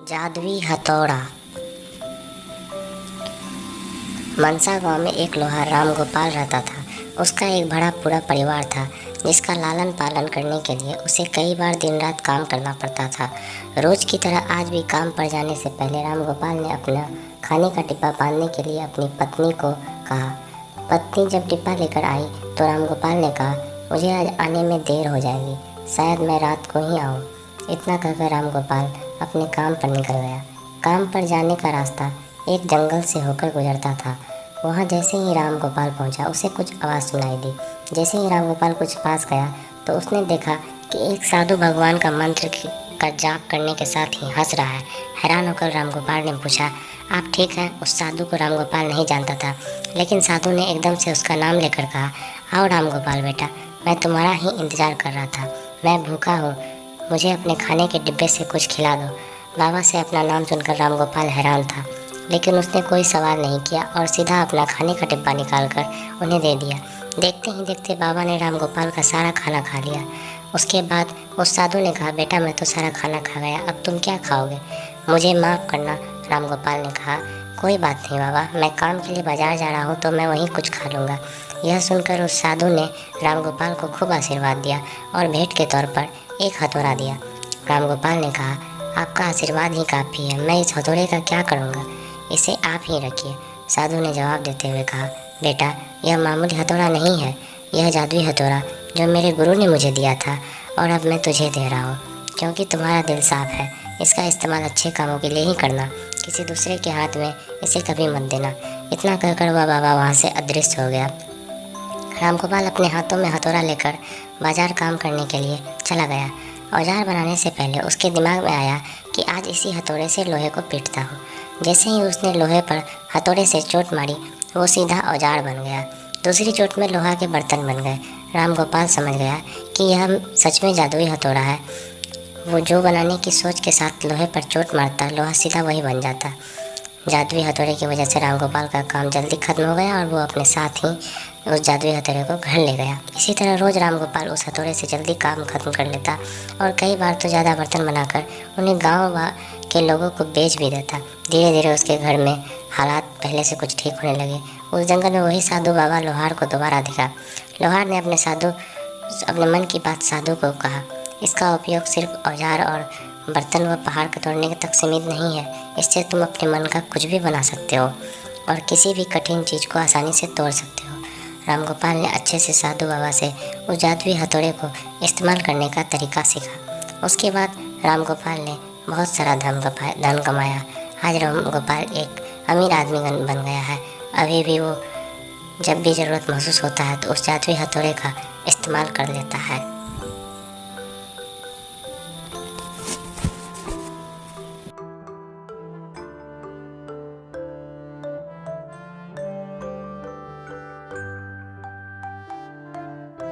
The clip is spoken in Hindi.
जादुई हथौड़ा। मनसा गांव में एक लोहार राम गोपाल रहता था। उसका एक बड़ा पूरा परिवार था जिसका लालन पालन करने के लिए उसे कई बार दिन रात काम करना पड़ता था। रोज की तरह आज भी काम पर जाने से पहले राम गोपाल ने अपना खाने का डिब्बा बांधने के लिए अपनी पत्नी को कहा। पत्नी जब डिब्बा लेकर आई तो राम गोपाल ने कहा, मुझे आज आने में देर हो जाएगी, शायद मैं रात को ही आऊँ। इतना कहकर राम गोपाल अपने काम पर निकल गया। काम पर जाने का रास्ता एक जंगल से होकर गुजरता था। वहाँ जैसे ही राम गोपाल पहुँचा उसे कुछ आवाज़ सुनाई दी। जैसे ही राम गोपाल कुछ पास गया तो उसने देखा कि एक साधु भगवान का मंत्र का जाप करने के साथ ही हंस रहा है। हैरान होकर राम गोपाल ने पूछा, आप ठीक हैं? उस साधु को राम गोपाल नहीं जानता था, लेकिन साधु ने एकदम से उसका नाम लेकर कहा, आओ राम गोपाल बेटा, मैं तुम्हारा ही इंतज़ार कर रहा था। मैं भूखा हूँ, मुझे अपने खाने के डिब्बे से कुछ खिला दो। बाबा से अपना नाम सुनकर राम गोपाल हैरान था, लेकिन उसने कोई सवाल नहीं किया और सीधा अपना खाने का डिब्बा निकाल कर उन्हें दे दिया। देखते ही देखते बाबा ने राम गोपाल का सारा खाना खा लिया। उसके बाद उस साधु ने कहा, बेटा मैं तो सारा खाना खा गया, अब तुम क्या खाओगे? मुझे माफ़ करना, राम गोपाल ने कहा। कोई बात नहीं बाबा, मैं काम के लिए बाज़ार जा रहा हूँ तो मैं वहीं कुछ खा लूँगा। यह सुनकर उस साधु ने राम गोपाल को खूब आशीर्वाद दिया और भेंट के तौर पर एक हथौड़ा दिया। राम गोपाल ने कहा, आपका आशीर्वाद ही काफ़ी है, मैं इस हथौड़े का क्या करूँगा, इसे आप ही रखिए। साधु ने जवाब देते हुए कहा, बेटा यह मामूली हथौड़ा नहीं है, यह जादुई हथौड़ा जो मेरे गुरु ने मुझे दिया था और अब मैं तुझे दे रहा हूँ, क्योंकि तुम्हारा दिल साफ है। इसका इस्तेमाल अच्छे कामों के लिए ही करना, किसी दूसरे के हाथ में इसे कभी मत देना। इतना कहकर वह बाबा वहाँ से अदृश्य हो गया। राम गोपाल अपने हाथों में हथौड़ा लेकर बाजार काम करने के लिए चला गया। औजार बनाने से पहले उसके दिमाग में आया कि आज इसी हथौड़े से लोहे को पीटता हूँ। जैसे ही उसने लोहे पर हथौड़े से चोट मारी, वो सीधा औजार बन गया। दूसरी चोट में लोहा के बर्तन बन गए। राम गोपाल समझ गया कि यह सच में जादुई हथौड़ा है। वो जो बनाने की सोच के साथ लोहे पर चोट मारता, लोहा सीधा वही बन जाता। जादुई हथौड़े की वजह से राम गोपाल का काम जल्दी खत्म हो गया और वो अपने साथ ही उस जादुई हथौड़े को घर ले गया। इसी तरह रोज़ राम गोपाल उस हथौड़े से जल्दी काम खत्म कर लेता और कई बार तो ज़्यादा बर्तन बनाकर उन्हें गाँव के लोगों को बेच भी देता। धीरे धीरे उसके घर में हालात पहले से कुछ ठीक होने लगे। उस जंगल में वही साधु बाबा लोहार को दोबारा दिखा। लोहार ने अपने मन की बात साधु को कहा, इसका उपयोग सिर्फ औजार और बर्तन व पहाड़ को तोड़ने तक सीमित नहीं है, इससे तुम अपने मन का कुछ भी बना सकते हो और किसी भी कठिन चीज़ को आसानी से तोड़ सकते हो। राम गोपाल ने अच्छे से साधु बाबा से उस जादुई हथौड़े को इस्तेमाल करने का तरीका सीखा। उसके बाद राम गोपाल ने बहुत सारा धन कमाया। आज राम गोपाल एक अमीर आदमी बन गया है। अभी भी वो जब भी ज़रूरत महसूस होता है तो उस जादुई हथौड़े का इस्तेमाल कर लेता है।